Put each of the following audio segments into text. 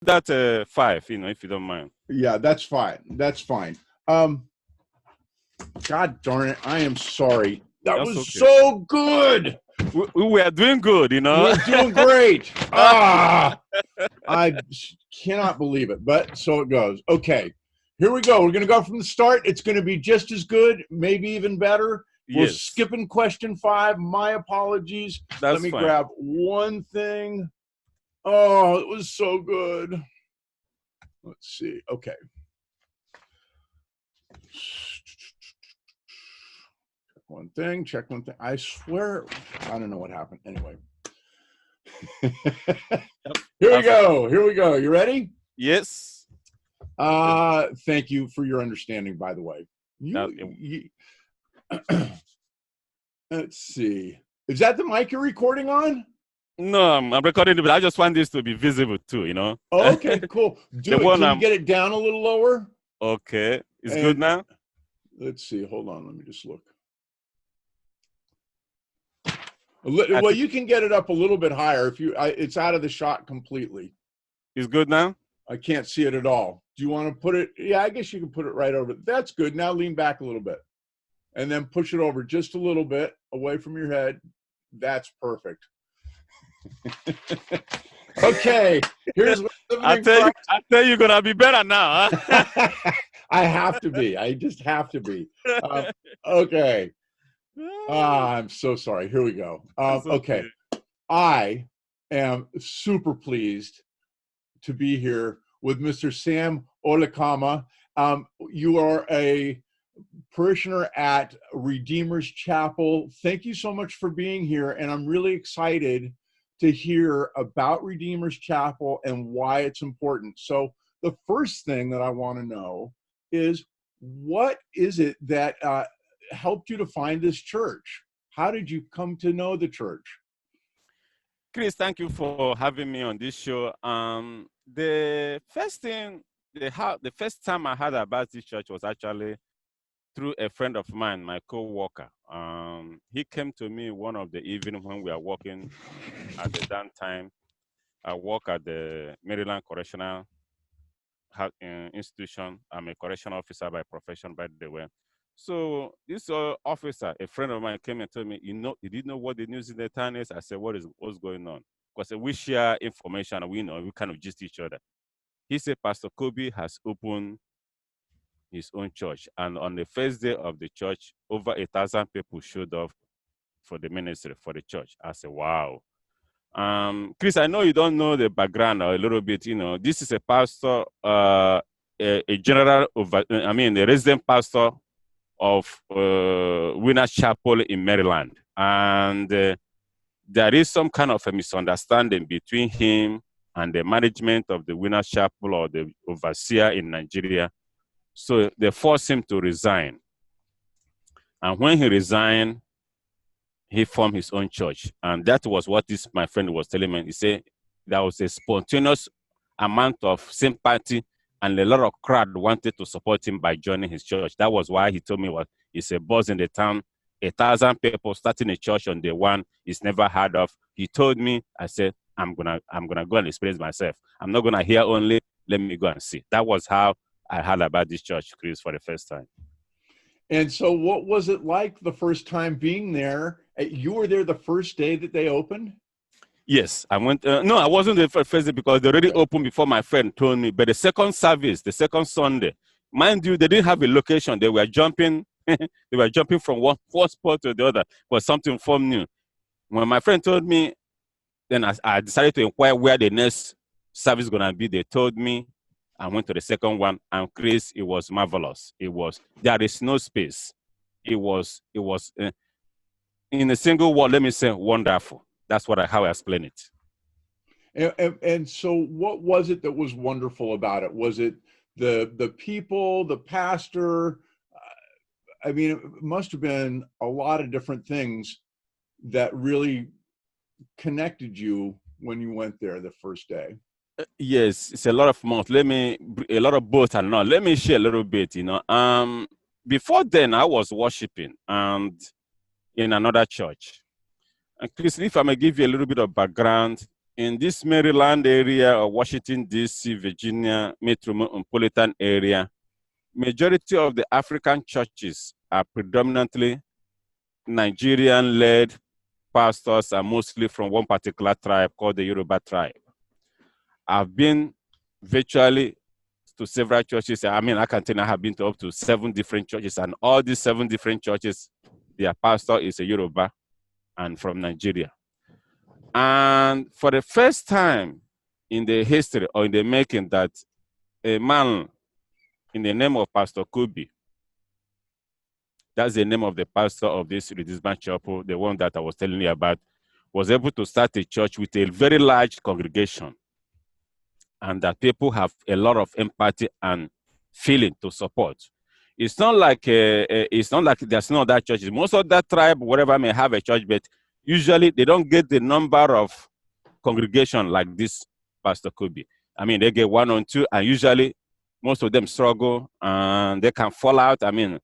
that 5, if you don't mind. Yeah, that's fine. That's fine. God darn it. I am sorry. That That's was okay. so good. We were doing good, We're doing great. I cannot believe it, but so it goes. Okay, here we go. We're going to go from the start. It's going to be just as good, maybe even better. We're Yes. skipping question 5. My apologies. That's Let me fine. grab one thing. Oh, it was so good. Let's see. Okay. Check one thing. I swear, I don't know what happened. Anyway. Here we go. You ready? Yes. Thank you for your understanding, by the way. Let's see. Is that the mic you're recording on? No, I'm recording it, but I just want this to be visible too, Oh, okay, cool. Can you get it down a little lower? Okay. It's good now? Let's see. Hold on. Let me just look. Well, you can get it up a little bit higher if you. It's out of the shot completely. It's good now? I can't see it at all. Do you want to put it? Yeah, I guess you can put it right over. That's good. Now lean back a little bit, and then push it over just a little bit away from your head. That's perfect. Okay, here's what I tell you, you're gonna be better now. Huh? I have to be. I just have to be. Okay. I'm so sorry. Here we go. Okay. I am super pleased to be here with Mr. Sam Olekama. You are a parishioner at Redeemer's Chapel. Thank you so much for being here, and I'm really excited to hear about Redeemer's Chapel and why it's important. So the first thing that I want to know is, what is it that helped you to find this church? How did you come to know the church? Chris, thank you for having me on this show. The first time I heard about this church was actually through a friend of mine, my co-worker. He came to me one of the evening when we are working at the downtime. I work at the Maryland Correctional Institution. I'm a correctional officer by profession, by the way. So this officer, a friend of mine, came and told me, you didn't know what the news in the town is? I said, what's going on? Because we share information and we kind of gist each other. He said, Pastor Kobe has opened his own church. And on the first day of the church, over 1,000 people showed up for the ministry, for the church. I said, wow. Chris, I know you don't know the background a little bit. This is a pastor, a resident pastor of Winners Chapel in Maryland. And there is some kind of a misunderstanding between him and the management of the Winners Chapel or the overseer in Nigeria. So they forced him to resign. And when he resigned, he formed his own church. And that was what my friend was telling me. He said there was a spontaneous amount of sympathy and a lot of crowd wanted to support him by joining his church. That was why he told me he's a buzz in the town. 1,000 people starting a church on day one he's never heard of. He told me, I said, I'm gonna go and experience myself. I'm not gonna hear only, let me go and see. That was how I heard about this church, Chris, for the first time. And so what was it like the first time being there? You were there the first day that they opened? Yes, I went. No, I wasn't there for the first day because they already opened before my friend told me. But the second service, the second Sunday, mind you, they didn't have a location. They were jumping. They were jumping from one spot to the other for something from new. When my friend told me, then I decided to inquire where the next service is gonna be. They told me. I went to the second one, and Chris, it was marvelous. There is no space. It was in a single word, let me say, wonderful. That's how I explain it. And so what was it that was wonderful about it? Was it the people, the pastor? I mean, it must have been a lot of different things that really connected you when you went there the first day. Yes, it's a lot of months. A lot of both and not. Let me share a little bit, Before then, I was worshiping in another church. And Chris, if I may give you a little bit of background, in this Maryland area or Washington, D.C., Virginia, Metropolitan area, majority of the African churches are predominantly Nigerian-led pastors, and mostly from one particular tribe called the Yoruba tribe. I've been virtually to several churches. I mean, I can tell you I have been to up to 7 different churches, and all these 7 different churches, their pastor is a Yoruba and from Nigeria. And for the first time in the history or in the making that a man in the name of Pastor Kobe, that's the name of the pastor of this Redeemer Chapel, the one that I was telling you about, was able to start a church with a very large congregation, and that people have a lot of empathy and feeling to support. It's not like there's no other churches. Most of that tribe, whatever, may have a church, but usually they don't get the number of congregation like this Pastor Kobe. I mean, they get 1 or 2, and usually most of them struggle and they can fall out. I mean,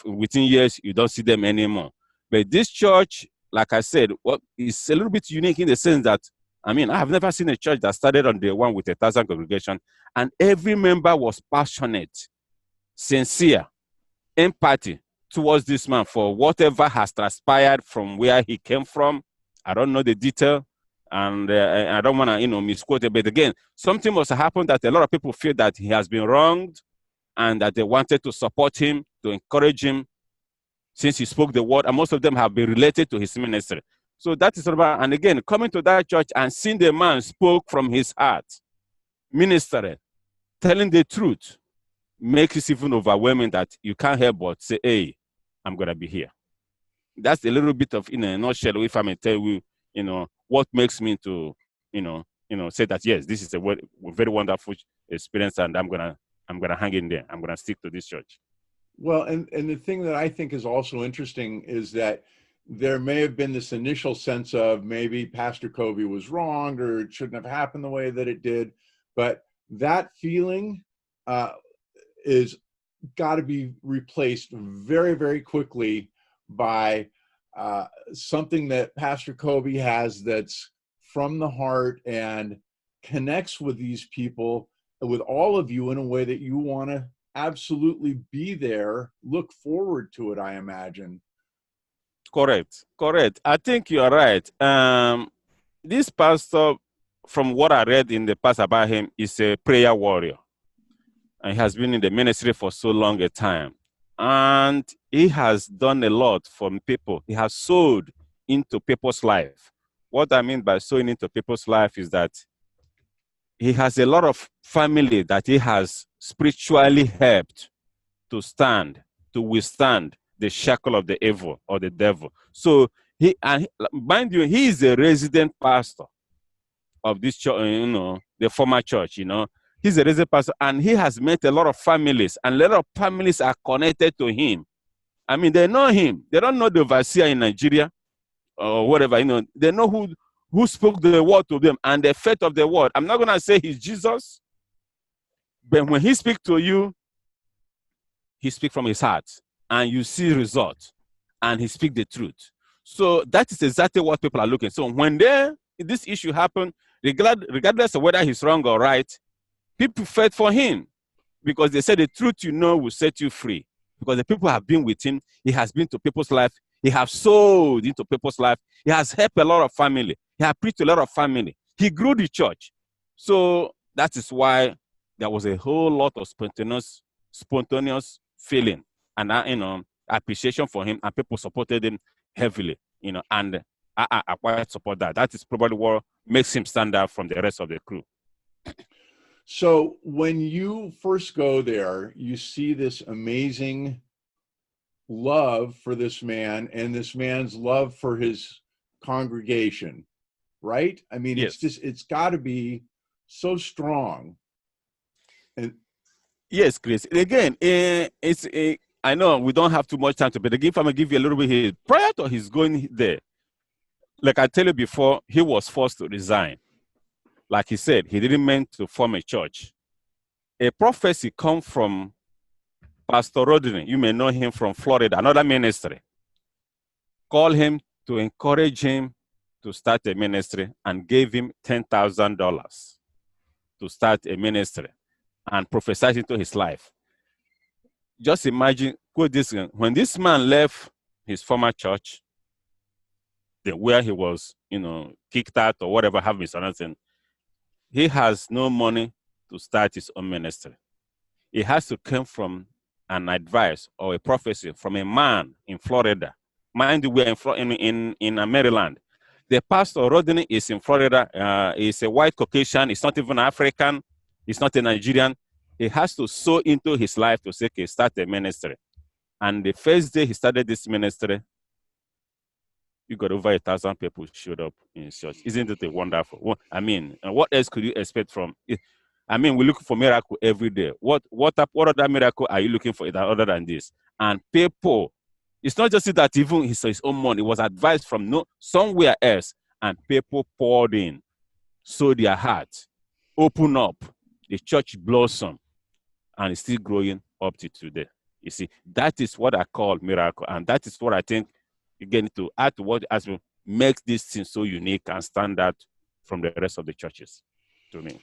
within years, you don't see them anymore. But this church, like I said, is a little bit unique in the sense that, I mean, I have never seen a church that started on day one with 1,000 congregation, and every member was passionate, sincere, empathy towards this man for whatever has transpired from where he came from. I don't know the detail, and I don't want to, misquote it. But again, something must have happened that a lot of people feel that he has been wronged, and that they wanted to support him, to encourage him, since he spoke the word, and most of them have been related to his ministry. So that is about, and again, coming to that church and seeing the man spoke from his heart, ministering, telling the truth, makes it even overwhelming that you can't help but say, hey, I'm going to be here. That's a little bit of, in a nutshell, if I may tell you, what makes me to, say that, yes, this is a very wonderful experience, and I'm going to hang in there. I'm going to stick to this church. Well, and the thing that I think is also interesting is that there may have been this initial sense of maybe Pastor Kobe was wrong, or it shouldn't have happened the way that it did. But that feeling is got to be replaced very, very quickly by something that Pastor Kobe has that's from the heart and connects with these people, with all of you, in a way that you want to absolutely be there, look forward to it, I imagine. Correct. I think you are right. This pastor, from what I read in the past about him, is a prayer warrior. And he has been in the ministry for so long a time. And he has done a lot for people. He has sowed into people's life. What I mean by sowing into people's life is that he has a lot of family that he has spiritually helped to withstand the shackle of the evil or the devil. So mind you, he is a resident pastor of this church, the former church, He's a resident pastor, and he has met a lot of families, and a lot of families are connected to him. I mean, they know him. They don't know the overseer in Nigeria or whatever, They know who spoke the word to them and the faith of the word. I'm not going to say he's Jesus, but when he speaks to you, he speaks from his heart, and you see results, and he speaks the truth. So that is exactly what people are looking. So when this issue happened, regardless of whether he's wrong or right, people fought for him because they said the truth will set you free. Because the people have been with him. He has been to people's life. He has sowed into people's life. He has helped a lot of family. He has preached a lot of family. He grew the church. So that is why there was a whole lot of spontaneous feeling and appreciation for him, and people supported him heavily, and I quite support that. That is probably what makes him stand out from the rest of the crew. So when you first go there, you see this amazing love for this man and this man's love for his congregation, right? I mean, yes. It's got to be so strong. And yes, Chris. Again, I know we don't have too much time but again, if I'm going to give you a little bit here, prior to his going there, like I tell you before, he was forced to resign. Like he said, he didn't mean to form a church. A prophecy come from Pastor Rodney. You may know him from Florida, another ministry. Call him to encourage him to start a ministry and gave him $10,000 to start a ministry and prophesied into his life. Just imagine, when this man left his former church, where he was, kicked out or whatever, have misunderstanding, he has no money to start his own ministry. It has to come from an advice or a prophecy from a man in Florida. Mind you, we're in Maryland. The pastor, Rodney, is in Florida. He's a white Caucasian. He's not even African. He's not a Nigerian. He has to sow into his life to say, okay, start a ministry. And the first day he started this ministry, you got over 1,000 people showed up in his church. Isn't it a wonderful? I mean, what else could you expect from it? I mean, we look for miracle every day. What other miracle are you looking for other than this? And people, it's not just that even his own money, it was advised from somewhere else, and people poured in, sold their heart, open up, the church blossomed, and it's still growing up to today. You see, that is what I call miracle, and that is what I think, again, to add to what as makes this thing so unique and stand out from the rest of the churches to me.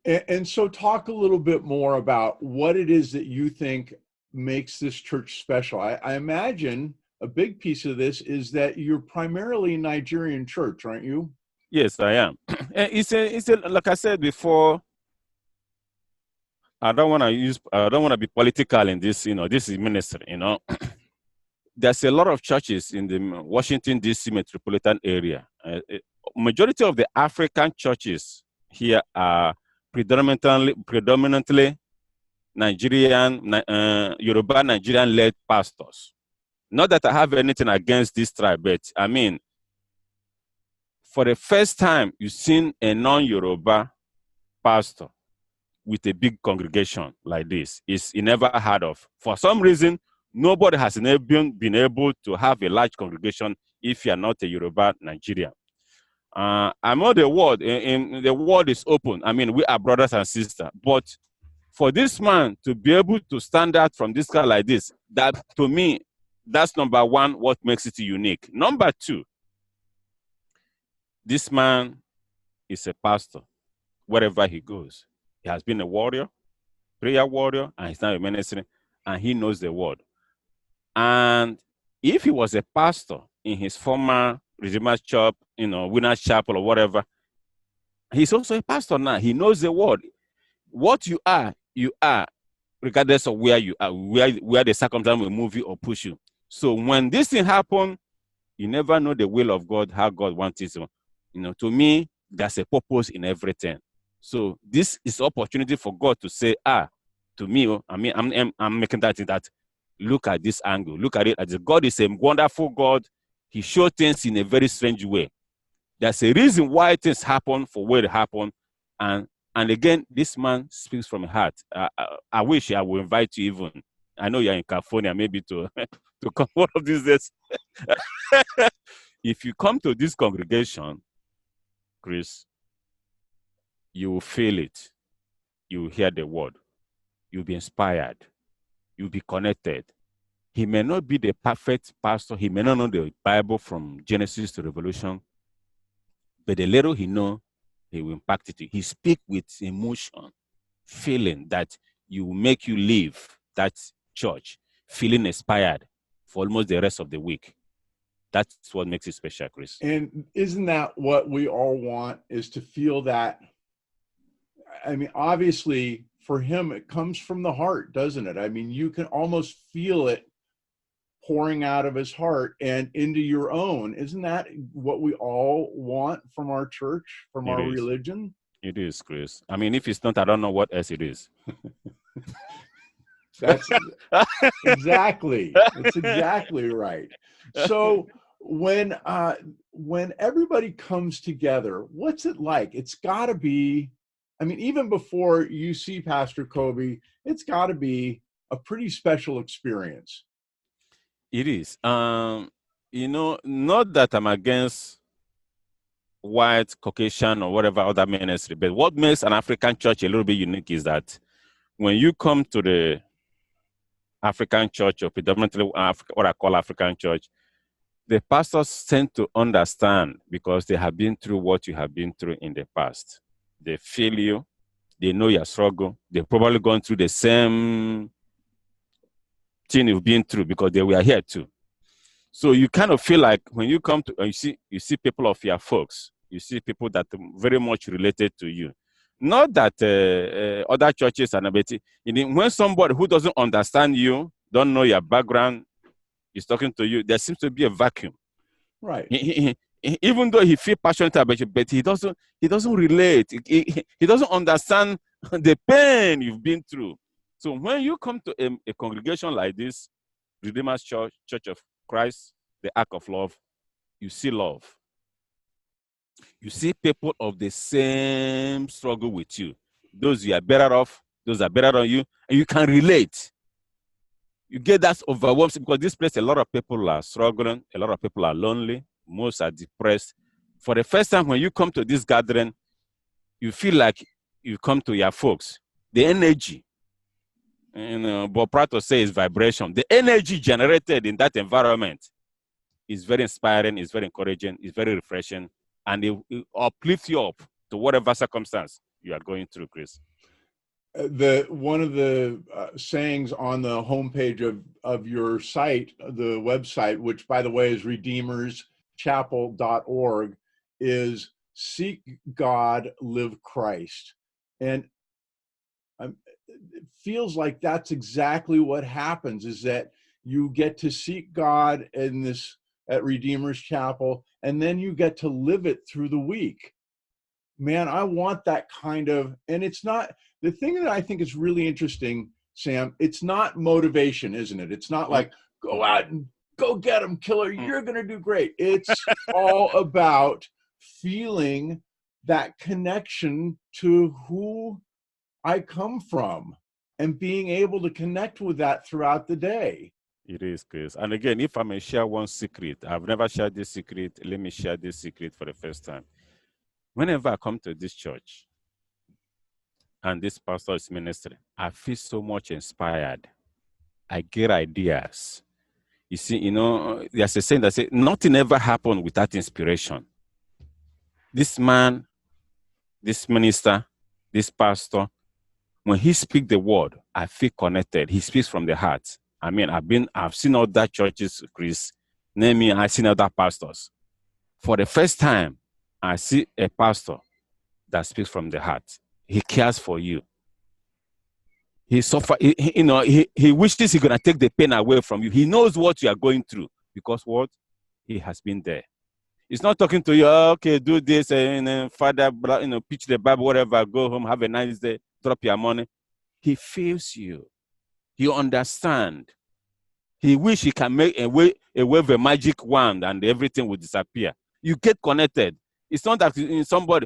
And so talk a little bit more about what it is that you think makes this church special. I imagine a big piece of this is that you're primarily a Nigerian church, aren't you? Yes, I am. It's like I said before, I don't want to be political in this, this is ministry, There's a lot of churches in the Washington, D.C. metropolitan area. Majority of the African churches here are predominantly Nigerian, Yoruba Nigerian-led pastors. Not that I have anything against this tribe, but I mean, for the first time, you've seen a non-Yoruba pastor with a big congregation like this. It's never heard of. For some reason, nobody has been able to have a large congregation if you are not a Yoruba Nigerian. I'm not the world, the world is open. I mean, we are brothers and sisters. But for this man to be able to stand out from this guy like this, that to me, that's number one, what makes it unique. Number two, this man is a pastor wherever he goes. He has been a warrior, prayer warrior, and he's now a ministry, and he knows the word. And if he was a pastor in his former Redeemer's Church, Winner's Chapel or whatever, he's also a pastor now. He knows the word. What you are, regardless of where you are, where the circumstance will move you or push you. So when this thing happens, you never know the will of God, how God wants it to. To me, there's a purpose in everything. So this is opportunity for God to say, to me, I'm making that look at this angle. Look at it as God is a wonderful God. He shows things in a very strange way. There's a reason why things happen for where they happen. And again, this man speaks from the heart. I wish I would invite you even. I know you're in California, maybe to come one of these days. If you come to this congregation, Chris, you will feel it. You will hear the word. You'll be inspired. You'll be connected. He may not be the perfect pastor. He may not know the Bible from Genesis to Revelation. But the little he knows, he will impact it. He speaks with emotion, feeling that will make you leave that church, feeling inspired for almost the rest of the week. That's what makes it special, Chris. And isn't that what we all want, is to feel that? I mean, obviously, for him, it comes from the heart, doesn't it? I mean, you can almost feel it pouring out of his heart and into your own. Isn't that what we all want from our church, from our religion? It is, Chris. I mean, if it's not, I don't know what else it is. That's exactly. That's exactly right. So when everybody comes together, what's it like? It's got to be, I mean, even before you see Pastor Kobe, it's got to be a pretty special experience. It is. Not that I'm against white, Caucasian, or whatever other ministry, but what makes an African church a little bit unique is that when you come to the African church, or predominantly what I call African church, the pastors tend to understand because they have been through what you have been through in the past. They feel you. They know your struggle. They've probably gone through the same thing you've been through because they were here too. So you kind of feel like when you come to, you see people of your folks, you see people that are very much related to you. Not that other churches and everything. When somebody who doesn't understand you, don't know your background, is talking to you, there seems to be a vacuum. Right. Even though he feels passionate about you, but he doesn't relate. He doesn't understand the pain you've been through. So when you come to a congregation like this, Redeemer's Church, Church of Christ, the Ark of Love, you see love. You see people of the same struggle with you. Those you are better off, those are better than you, and you can relate. You get that overwhelmed because this place, a lot of people are struggling, a lot of people are lonely, most are depressed. For the first time when you come to this gathering, you feel like you come to your folks. The energy, Bob Prato says vibration. The energy generated in that environment is very inspiring, is very encouraging, is very refreshing, and it uplifts you up to whatever circumstance you are going through, Chris. One of the sayings on the homepage of your site, the website, which by the way is redeemerschapel.org, is seek God, live Christ. And it feels like that's exactly what happens, is that you get to seek God in this at Redeemer's Chapel, and then you get to live it through the week. Man, I want that kind of, and it's not, the thing that I think is really interesting, Sam, it's not motivation, isn't it? It's not like, go out and go get them, killer, you're going to do great. It's all about feeling that connection to who I come from and being able to connect with that throughout the day. It is, Chris. And again, if I may share one secret, I've never shared this secret. Let me share this secret for the first time. Whenever I come to this church and this pastor is ministering, I feel so much inspired. I get ideas. You see, there's a saying that says, nothing ever happened without inspiration. This man, this minister, this pastor, when he speaks the word, I feel connected. He speaks from the heart. I mean, I've seen other churches, Chris, name me, I've seen other pastors. For the first time, I see a pastor that speaks from the heart. He cares for you. He wishes he's going to take the pain away from you. He knows what you are going through because what? He has been there. He's not talking to you, okay, do this, and Father, preach the Bible, whatever, go home, have a nice day, drop your money. He feels you. He understands. He wish he can make a wave a magic wand and everything will disappear. You get connected. It's not that somebody,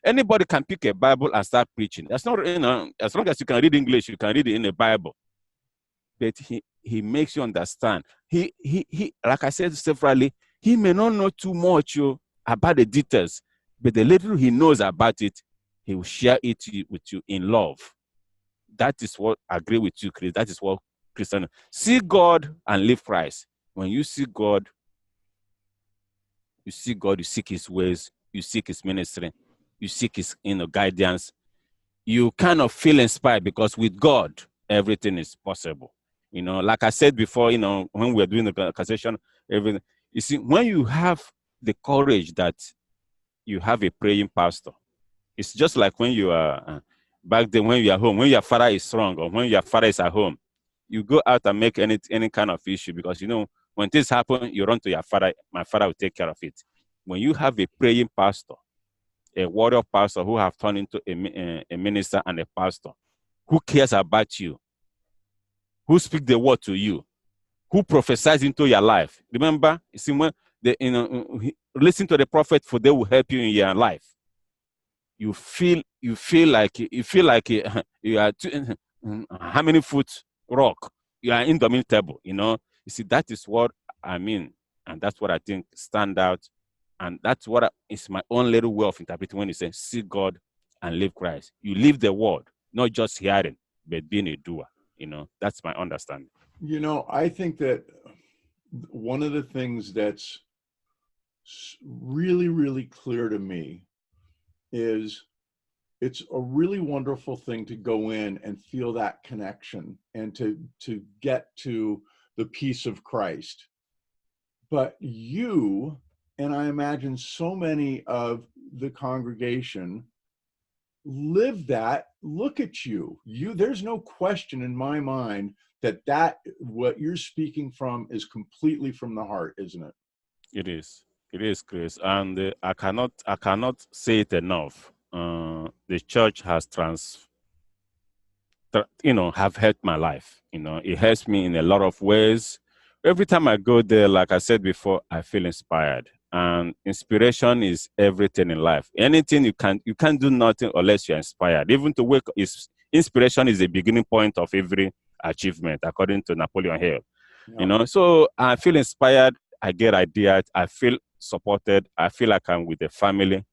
anybody can pick a Bible and start preaching. That's not, as long as you can read English, you can read it in the Bible. But he makes you understand. He like I said severally, he may not know too much about the details, but the little he knows about it, he will share it with you in love. That is what I agree with you, Chris. That is what Christian. See God and live Christ. When you see God, you seek his ways, you seek his ministry, you seek his guidance. You kind of feel inspired because with God, everything is possible. Like I said before, when we were doing the conversation, everything. You see, when you have the courage that you have a praying pastor, it's just like when you are back then when you are home, when your father is strong or when your father is at home, you go out and make any kind of issue because when things happen, you run to your father. My father will take care of it. When you have a praying pastor, a warrior pastor who have turned into a minister and a pastor, who cares about you, who speak the word to you, who prophesies into your life. Remember, you see, when listen to the prophet, for they will help you in your life. You feel like you are how many foot rock? You are indomitable. You see, that is what I mean, and that's what I think stand out, and that's what is my own little way of interpreting when you say see God and live Christ. You live the word, not just hearing, but being a doer. That's my understanding. I think that one of the things that's really, really clear to me is it's a really wonderful thing to go in and feel that connection and to get to the peace of Christ. But you, and I imagine so many of the congregation, live that. Look at you. There's no question in my mind that what you're speaking from is completely from the heart, isn't it? It is. It is, Chris. And I cannot say it enough. The church has have helped my life. It helps me in a lot of ways. Every time I go there, like I said before, I feel inspired. And inspiration is everything in life. Anything you can't do nothing unless you're inspired. Even to wake inspiration is the beginning point of every achievement, according to Napoleon Hill. Yeah. So I feel inspired. I get ideas. I feel supported. I feel like I'm with the family.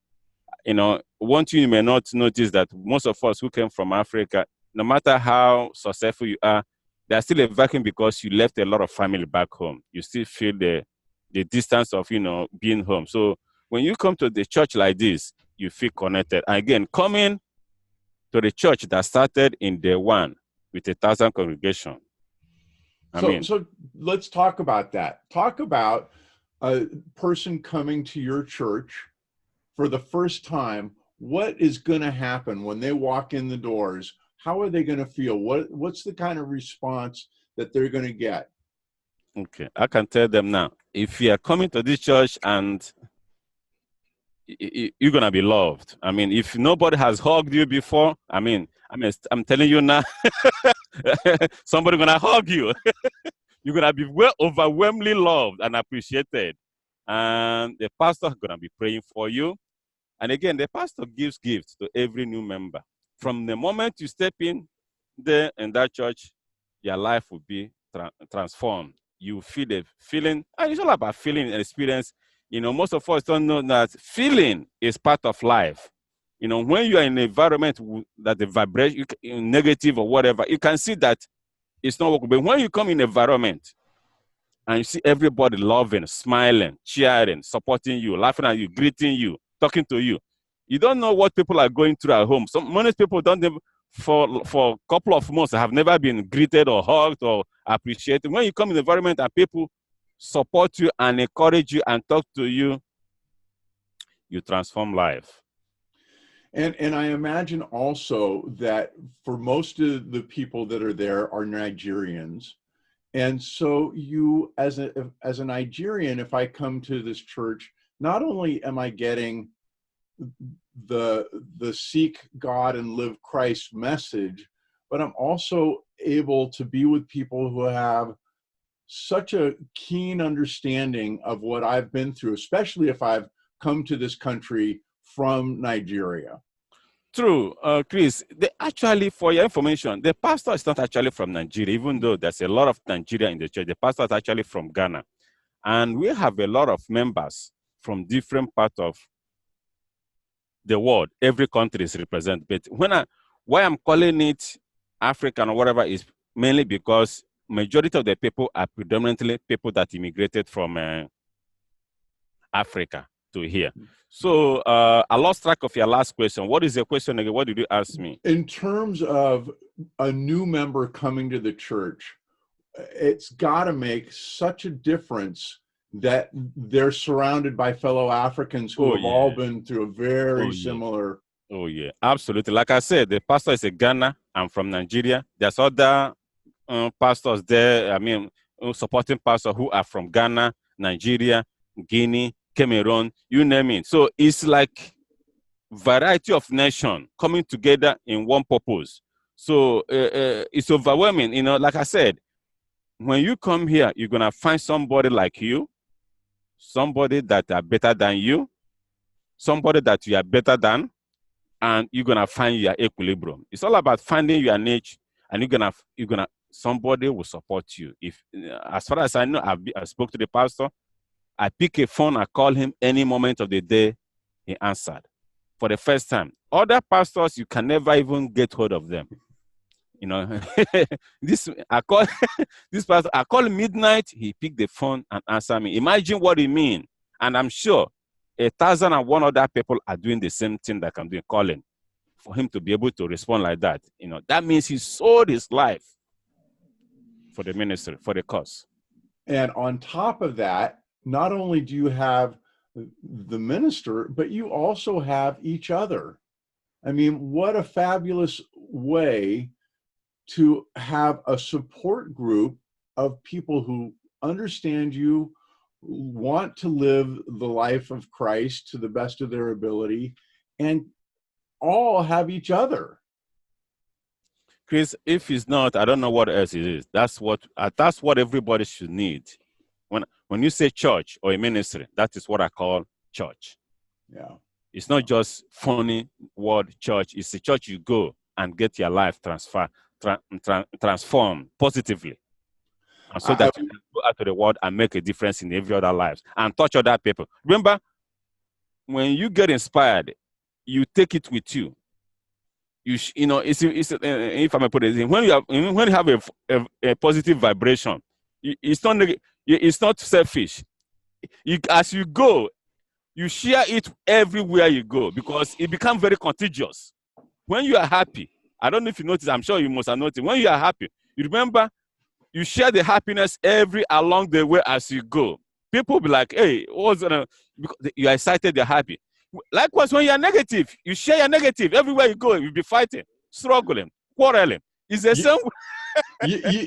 One thing you may not notice that most of us who came from Africa, no matter how successful you are, there's still a vacuum because you left a lot of family back home. You still feel the distance of, being home. So when you come to the church like this, you feel connected. And again, coming to the church that started in day one with 1,000 congregation. So let's talk about that. Talk about a person coming to your church for the first time. What is going to happen when they walk in the doors? How are they going to feel? What's the kind of response that they're going to get? Okay, I can tell them now. If you are coming to this church and you're gonna be loved. If nobody has hugged you before, I'm telling you now, somebody gonna hug you. You're gonna be overwhelmingly loved and appreciated, and the pastor gonna be praying for you. And again, the pastor gives gifts to every new member. From the moment you step in there in that church, your life will be transformed. You feel the feeling, and it's all about feeling and experience. Most of us don't know that feeling is part of life. When you are in an environment that the vibration, negative or whatever, you can see that it's not working. But when you come in an environment and you see everybody loving, smiling, cheering, supporting you, laughing at you, greeting you, talking to you, you don't know what people are going through at home. Many people don't even, for a couple of months, have never been greeted or hugged or appreciated. When you come in the environment and people support you and encourage you and talk to you, you transform life. And I imagine also that for most of the people that are there are Nigerians. And so you, as a Nigerian, if I come to this church, not only am I getting the seek God and live Christ message, but I'm also able to be with people who have such a keen understanding of what I've been through, especially if I've come to this country from Nigeria. True, Chris. Actually, for your information, the pastor is not actually from Nigeria, even though there's a lot of Nigeria in the church. The pastor is actually from Ghana. And we have a lot of members from different parts of the world. Every country is represented. But why I'm calling it African or whatever is mainly because majority of the people are predominantly people that immigrated from Africa to here. So I lost track of your last question. What is your question again? What did you ask me? In terms of a new member coming to the church, it's got to make such a difference that they're surrounded by fellow Africans who have all been through a very similar. Oh, yeah, absolutely. Like I said, the pastor is a Ghana. I'm from Nigeria. There's other pastors there, supporting pastors who are from Ghana, Nigeria, Guinea, Cameroon, you name it. So it's like variety of nations coming together in one purpose. So it's overwhelming. Like I said, when you come here, you're going to find somebody like you, somebody that are better than you, somebody that you are better than, and you're going to find your equilibrium. It's all about finding your niche, and somebody will support you. If, as far as I know, I spoke to the pastor. I pick a phone, I call him any moment of the day, he answered for the first time. Other pastors, you can never even get hold of them. You know, this I call this person. I call midnight. He picked the phone and answered me. Imagine what it means. And I'm sure 1,001 other people are doing the same thing that I'm doing, calling. For him to be able to respond like that, you know, that means he sold his life for the ministry, for the cause. And on top of that, not only do you have the minister, but you also have each other. I mean, what a fabulous way to have a support group of people who understand you, want to live the life of Christ to the best of their ability, and all have each other. Chris, if it's not, I don't know what else it is. That's what everybody should need. When you say church or a ministry, that is what I call church. Yeah. It's not just funny word church. It's a church you go and get your life transformed positively. And so that you can go out to the world and make a difference in every other lives and touch other people. Remember, when you get inspired, you take it with you. You know, it's if I may put it, when you have a positive vibration, it's not selfish. As you go, you share it everywhere you go because it becomes very contagious. When you are happy, I don't know if you notice, I'm sure you must have noticed, when you are happy, you remember, you share the happiness along the way as you go. People will be like, hey, what's because you are excited, you're happy. Likewise, when you are negative, you share your negative. Everywhere you go, you'll be fighting, struggling, quarreling. It's the same way.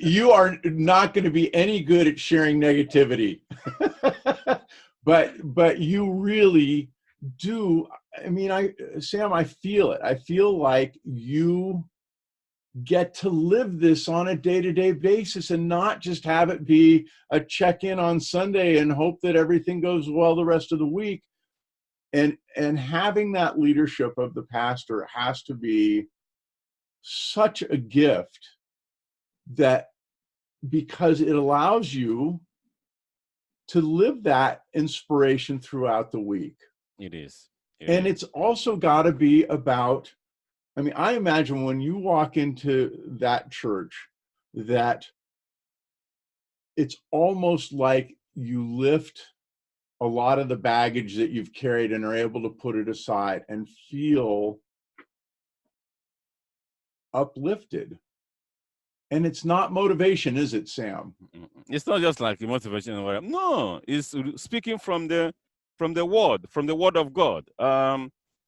You are not going to be any good at sharing negativity. but you really do. I mean, Sam, I feel it. I feel like you get to live this on a day-to-day basis and not just have it be a check-in on Sunday and hope that everything goes well the rest of the week. And having that leadership of the pastor has to be such a gift, that because it allows you to live that inspiration throughout the week. It is. And it's also got to be about, I mean, I imagine when you walk into that church, that it's almost like you lift a lot of the baggage that you've carried and are able to put it aside and feel uplifted. And it's not motivation, is it, Sam? It's not just like motivation or whatever. No, it's speaking from the word of God.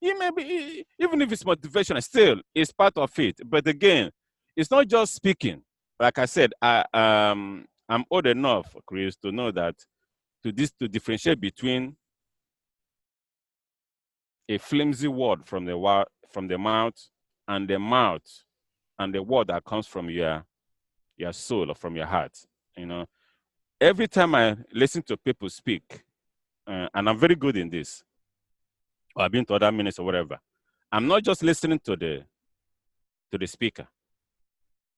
It may be, even if it's motivation, still it's part of it. But again, it's not just speaking. Like I said, I'm old enough, Chris, to know that to differentiate between a flimsy word from the mouth and the word that comes from your soul or from your heart. You know, every time I listen to people speak, and I'm very good in this, or I've been to other ministers or whatever, I'm not just listening to the speaker.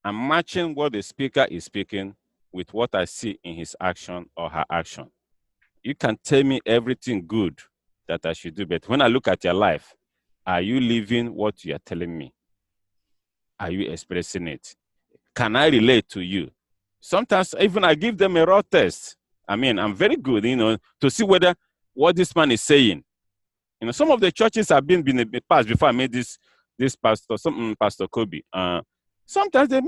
I'm matching what the speaker is speaking with what I see in his action or her action. You can tell me everything good that I should do, but when I look at your life, are you living what you are telling me? Are you expressing it? Can I relate to you? Sometimes even I give them a raw test. I mean, I'm very good, to see whether what this man is saying. Some of the churches I've been in the past before I made this pastor, Pastor Kobe. Sometimes they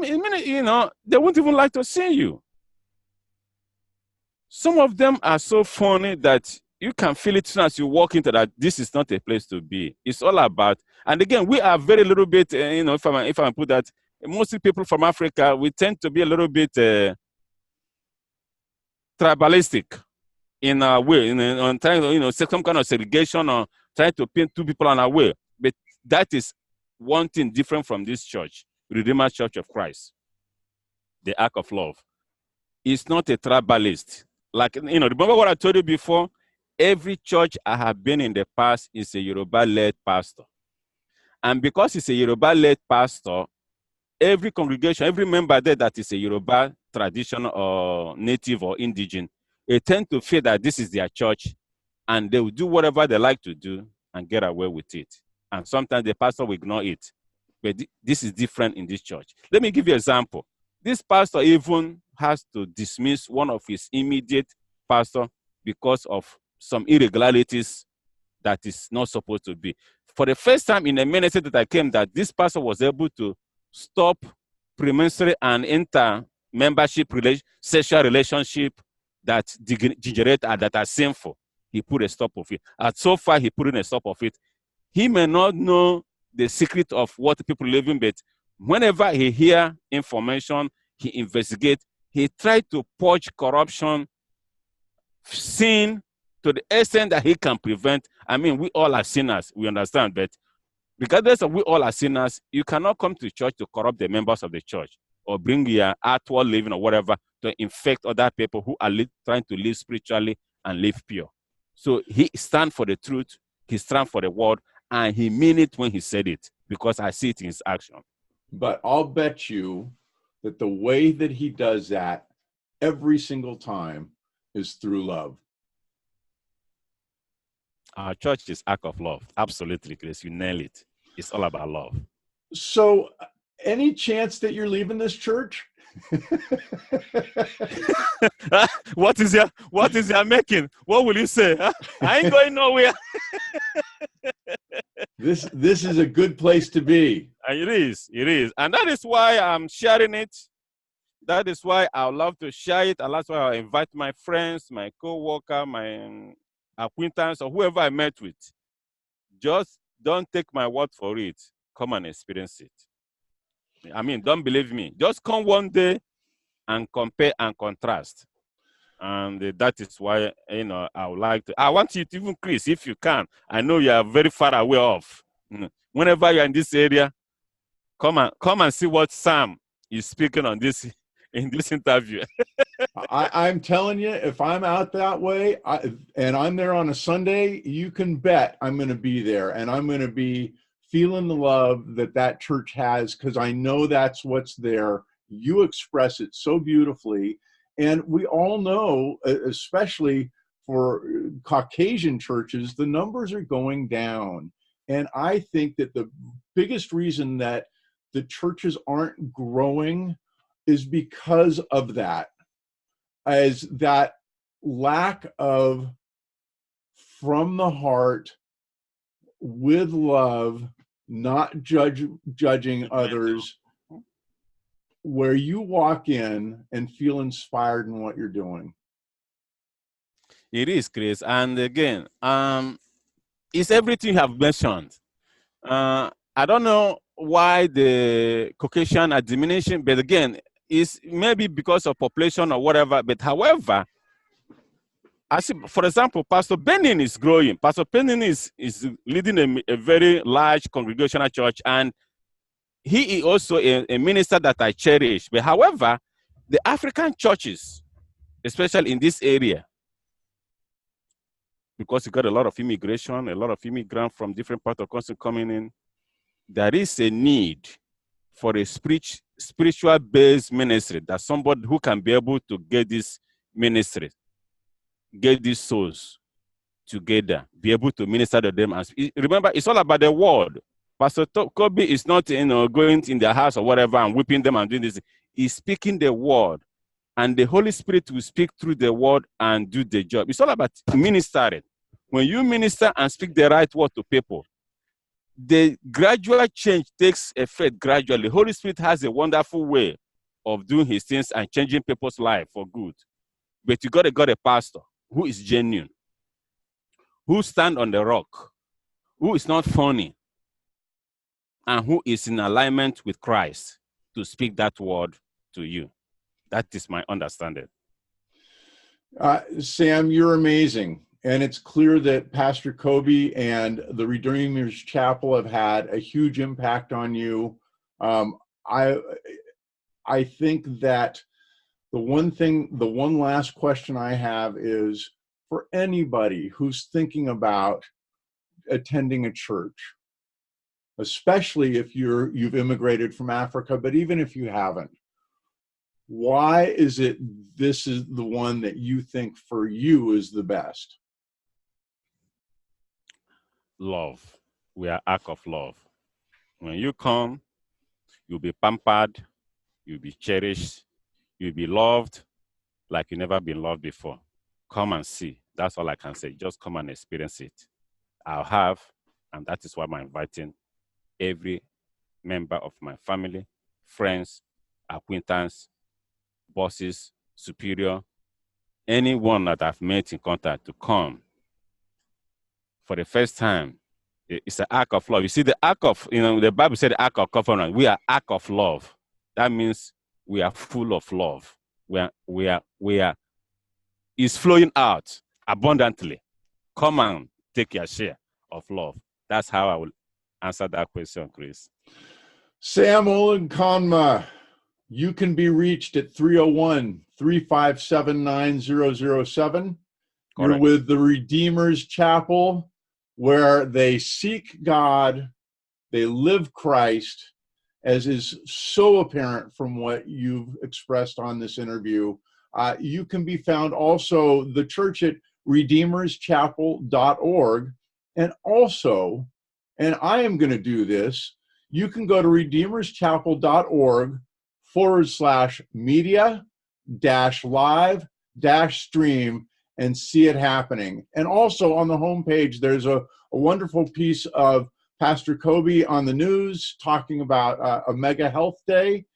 won't even like to see you. Some of them are so funny that you can feel it soon as you walk into that. This is not a place to be. It's all about, and again, we are very little bit, if I put that, mostly people from Africa, we tend to be a little bit tribalistic in our way, on trying to, some kind of segregation or trying to paint two people on our way. But that is one thing different from this church, Redeemer Church of Christ, the Ark of Love. It's not a tribalist. Like, remember what I told you before? Every church I have been in the past is a Yoruba-led pastor. And because it's a Yoruba-led pastor, every congregation, every member there that is a Yoruba tradition or native or indigenous, they tend to feel that this is their church and they will do whatever they like to do and get away with it. And sometimes the pastor will ignore it. But this is different in this church. Let me give you an example. This pastor even has to dismiss one of his immediate pastor because of some irregularities that is not supposed to be. For the first time in a ministry that I came, that this pastor was able to stop premenstrual and inter-membership sexual relationship that degenerate and that are sinful. He put a stop of it. And so far, he put in a stop of it. He may not know the secret of what people live in, but whenever he hear information, he investigates. He tries to purge corruption, sin, to the extent that he can prevent. I mean, we all are sinners, we understand, but regardless of we all are sinners, you cannot come to church to corrupt the members of the church or bring your outward living or whatever to infect other people who are trying to live spiritually and live pure. So he stands for the truth, he stands for the word, and he mean it when he said it, because I see it in his action. But I'll bet you that the way that he does that every single time is through love. Our church is Ark of Love. Absolutely, Chris. You nail it. It's all about love. So, any chance that you're leaving this church? What is your making? What will you say? I ain't going nowhere. This is a good place to be. It is. And that is why I'm sharing it. That is why I would love to share it. And that's why I invite my friends, my co-worker, my acquaintance, or whoever I met with. Just don't take my word for it. Come and experience it. I mean, don't believe me. Just come one day and compare and contrast. And that is why, I would like to. I want you to, even Chris, if you can. I know you are very far away off. Whenever you're in this area, come and see what Sam is speaking on this in this interview. I'm telling you, if I'm out that way and I'm there on a Sunday, you can bet I'm going to be there, and I'm going to be feeling the love that church has, because I know that's what's there. You express it so beautifully. And we all know, especially for Caucasian churches, the numbers are going down. And I think that the biggest reason that the churches aren't growing is because of that, as that lack of from the heart, with love, not judging others, where you walk in and feel inspired in what you're doing. It is, Chris. And again, it's everything you have mentioned. I don't know why the Caucasian are diminishing, but again, it's maybe because of population or whatever. But however, I see, for example, Pastor Benin is growing. Pastor Benin is leading a very large congregational church, and he is also a minister that I cherish. But however, the African churches, especially in this area, because you got a lot of immigration, a lot of immigrants from different parts of the country coming in, there is a need for a spiritual-based ministry, that somebody who can be able to get this ministry, get these souls together, be able to minister to them. And remember, it's all about the word. Pastor Kobe is not going in their house or whatever and whipping them and doing this. He's speaking the word, and the Holy Spirit will speak through the word and do the job. It's all about ministering. When you minister and speak the right word to people, the gradual change takes effect gradually. Holy Spirit has a wonderful way of doing his things and changing people's life for good. But you got a pastor who is genuine, who stand on the rock, who is not funny, and who is in alignment with Christ to speak that word to you. That is my understanding. Sam, you're amazing. And it's clear that Pastor Kobe and the Redeemers Chapel have had a huge impact on you. I think that the one last question I have is for anybody who's thinking about attending a church, especially if you've immigrated from Africa, but even if you haven't, why is it this is the one that you think for you is the best? Love. We are Ark of Love. When you come, You'll be pampered. You'll be cherished. You'll be loved like you've never been loved before. Come and see. That's all I can say. Just come and experience it. I'll have, and that is why I'm inviting every member of my family, friends, acquaintance, bosses, superior, anyone that I've met in contact to come for the first time. It's an Ark of Love. You see, the Ark of, the Bible said the Ark of Covenant. We are Ark of Love. That means we are full of love. It's flowing out abundantly. Come and take your share of love. That's how I will answer that question, Chris. Sam Olekanma, you can be reached at 301-357-9007. You're with the Redeemer's Chapel, where they seek God, they live Christ, as is so apparent from what you've expressed on this interview. You can be found also the church at redeemerschapel.org. And also, and I am going to do this, you can go to redeemerschapel.org/media-live-stream and see it happening. And also on the homepage, there's a wonderful piece of Pastor Kobe on the news talking about a mega health day.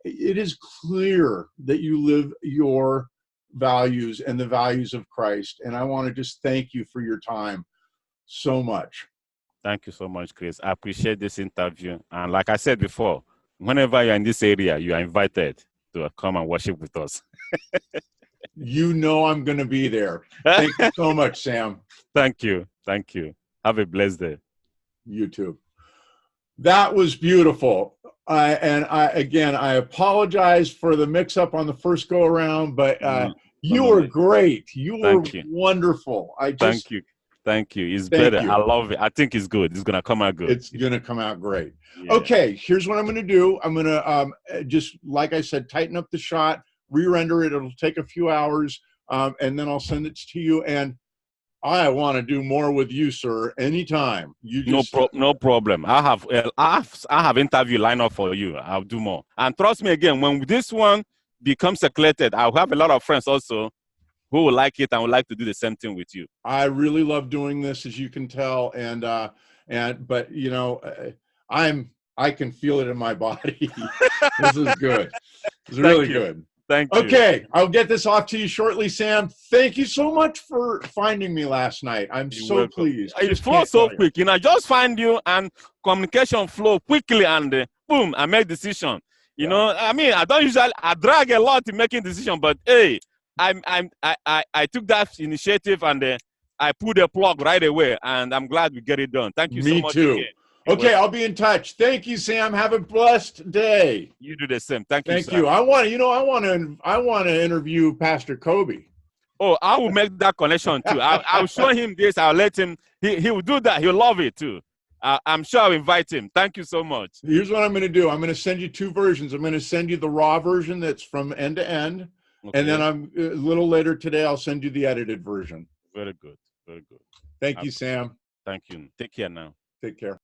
It is clear that you live your values and the values of Christ. And I want to just thank you for your time so much. Thank you so much, Chris. I appreciate this interview. And like I said before, whenever you're in this area, you are invited to come and worship with us. You know I'm going to be there. Thank you so much, Sam. Thank you. Thank you. Have a blessed day. You too. That was beautiful. I apologize for the mix-up on the first go-around, but you were great. You were wonderful. Thank you. Thank you. It's better. I love it. I think it's good. It's going to come out good. It's going to come out great. Yeah. Okay, here's what I'm going to do. I'm going to just, like I said, tighten up the shot, re-render it. It'll take a few hours, and then I'll send it to you. And I want to do more with you, sir, anytime. You just... No problem. I have interview lined up for you. I'll do more. And trust me again, when this one becomes circulated, I'll have a lot of friends also who will like it and would like to do the same thing with you. I really love doing this, as you can tell, but you know, I can feel it in my body. This is good. It's really good. Thank you. Okay, I'll get this off to you shortly, Sam. Thank you so much for finding me last night. I'm so pleased. It flows so quick. I just find you and communication flow quickly and boom, I make decision. You know, I mean, I drag a lot in making decision, but hey, I took that initiative and I put a plug right away, and I'm glad we get it done. Thank you so much. Me too. Again. Okay, I'll be in touch. Thank you, Sam. Have a blessed day. You do the same. Thank you. Thank you. I want to interview Pastor Kobe. Oh, I will make that connection too. I'll show him this. I'll let him. He will do that. He'll love it too. I'm sure I'll invite him. Thank you so much. Here's what I'm going to do. I'm going to send you two versions. I'm going to send you the raw version that's from end to end. Okay. And then a little later today, I'll send you the edited version. Very good. Very good. Thank you, Sam. Thank you. Take care now. Take care.